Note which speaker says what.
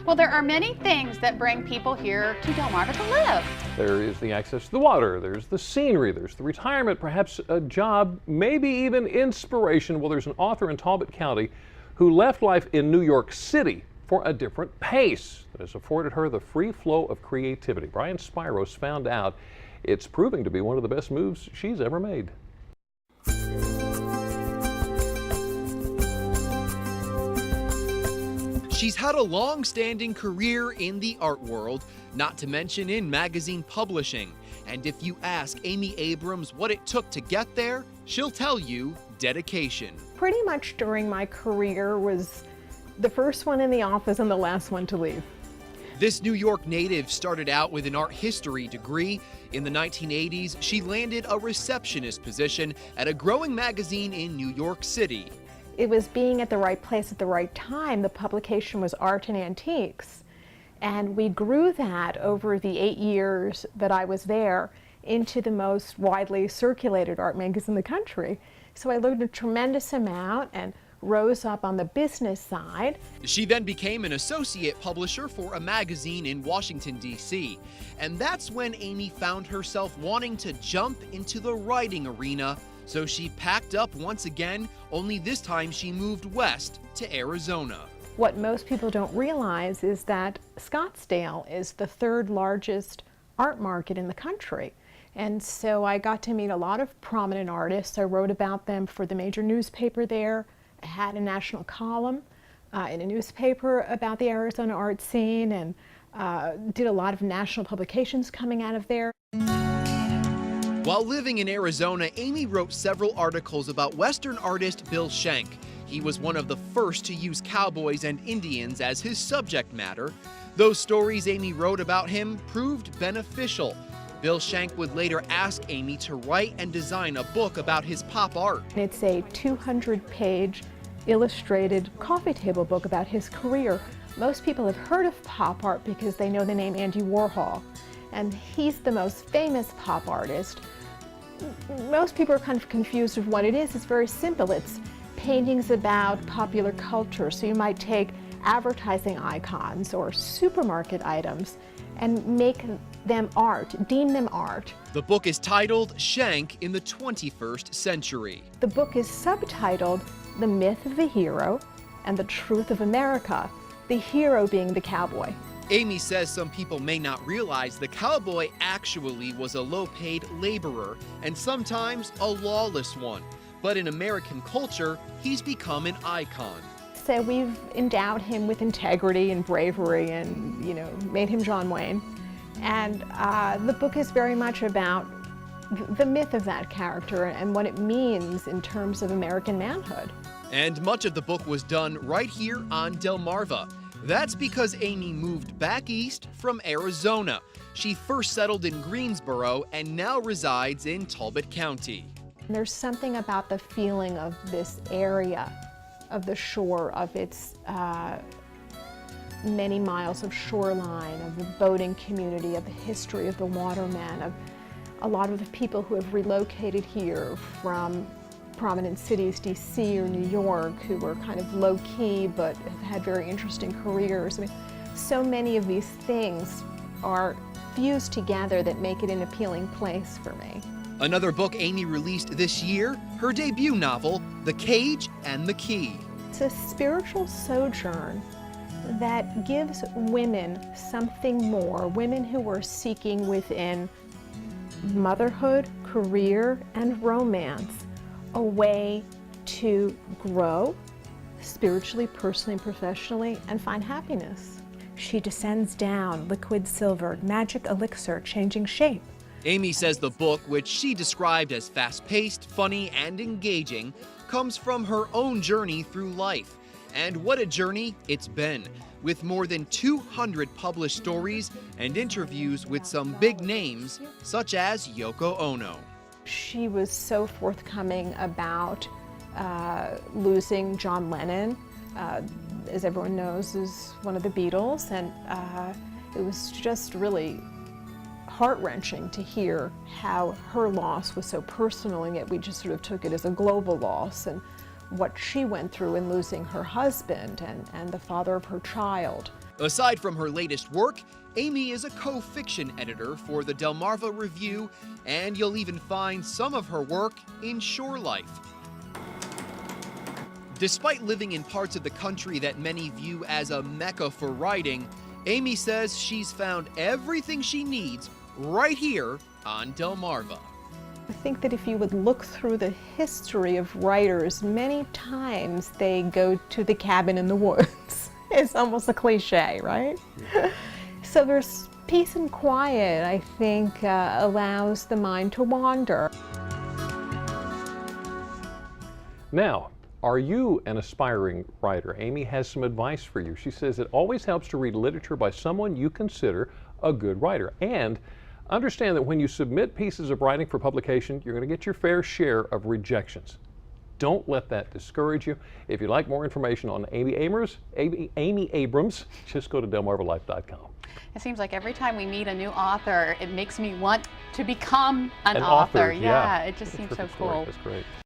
Speaker 1: Well, there are many things that bring people here to Delmarva to live.
Speaker 2: There is the access to the water, there's the scenery, there's the retirement, perhaps a job, maybe even inspiration. Well, there's an author in Talbot County who left life in New York City for a different pace that has afforded her the free flow of creativity. Brian Spiros found out it's proving to be one of the best moves she's ever made.
Speaker 3: She's had a long-standing career in the art world, not to mention in magazine publishing. And if you ask Amy Abrams what it took to get there, she'll tell you dedication.
Speaker 4: Pretty much during my career was the first one in the office and the last one to leave.
Speaker 3: This New York native started out with an art history degree. In the 1980s, she landed a receptionist position at a growing magazine in New York City.
Speaker 4: It was being at the right place at the right time. The publication was Art and Antiques. And we grew that over the 8 years that I was there into the most widely circulated art magazine in the country. So I learned a tremendous amount and rose up on the business side.
Speaker 3: She then became an associate publisher for a magazine in Washington, D.C. And that's when Amy found herself wanting to jump into the writing arena. So she packed up once again, only this time she moved west to Arizona.
Speaker 4: What most people don't realize is that Scottsdale is the third largest art market in the country. And so I got to meet a lot of prominent artists. I wrote about them for the major newspaper there. I had a national column in a newspaper about the Arizona art scene, and did a lot of national publications coming out of there.
Speaker 3: While living in Arizona, Amy wrote several articles about Western artist Bill Schenck. He was one of the first to use cowboys and Indians as his subject matter. Those stories Amy wrote about him proved beneficial. Bill Schenck would later ask Amy to write and design a book about his pop art.
Speaker 4: It's a 200-page illustrated coffee table book about his career. Most people have heard of pop art because they know the name Andy Warhol, and he's the most famous pop artist. Most people are kind of confused with what it is. It's very simple. It's paintings about popular culture. So you might take advertising icons or supermarket items and make them art, deem them art.
Speaker 3: The book is titled Schenck in the 21st Century.
Speaker 4: The book is subtitled The Myth of the Hero and the Truth of America, the hero being the cowboy.
Speaker 3: Amy says some people may not realize the cowboy actually was a low-paid laborer and sometimes a lawless one. But in American culture, he's become an icon.
Speaker 4: So we've endowed him with integrity and bravery and, made him John Wayne. And the book is very much about the myth of that character and what it means in terms of American manhood.
Speaker 3: And much of the book was done right here on Delmarva. That's because Amy moved back east from Arizona. She first settled in Greensboro and now resides in Talbot County.
Speaker 4: There's something about the feeling of this area, of the shore, of its many miles of shoreline, of the boating community, of the history of the watermen, of a lot of the people who have relocated here from prominent cities, D.C. or New York, who were kind of low-key but have had very interesting careers. I mean, so many of these things are fused together that make it an appealing place for me.
Speaker 3: Another book Amy released this year, her debut novel, The Cage and the Key.
Speaker 4: It's a spiritual sojourn that gives women something more, women who are seeking within motherhood, career, and romance, a way to grow spiritually, personally, and professionally, and find happiness. She descends down, liquid silver, magic elixir, changing shape.
Speaker 3: Amy says the book, which she described as fast-paced, funny, and engaging, comes from her own journey through life. And what a journey it's been, with more than 200 published stories and interviews with some big names, such as Yoko Ono.
Speaker 4: She was so forthcoming about losing John Lennon, as everyone knows, is one of the Beatles, and it was just really heart-wrenching to hear how her loss was so personal, and yet we just sort of took it as a global loss. And what she went through in losing her husband and the father of her child.
Speaker 3: Aside from her latest work, Amy is a co-fiction editor for the Delmarva Review, and you'll even find some of her work in Shore Life. Despite living in parts of the country that many view as a mecca for writing, Amy says she's found everything she needs right here on Delmarva.
Speaker 4: I think that if you would look through the history of writers, many times they go to the cabin in the woods. It's almost a cliche, right? So there's peace and quiet, I think, allows the mind to wander.
Speaker 2: Now, are you an aspiring writer? Amy has some advice for you. She says it always helps to read literature by someone you consider a good writer. And understand that when you submit pieces of writing for publication, you're going to get your fair share of rejections. Don't let that discourage you. If you'd like more information on Amy Abrams, just go to delmarvalife.com.
Speaker 1: It seems like every time we meet a new author, it makes me want to become an
Speaker 2: author,
Speaker 1: author. Yeah, it just seems so cool.
Speaker 2: That's great.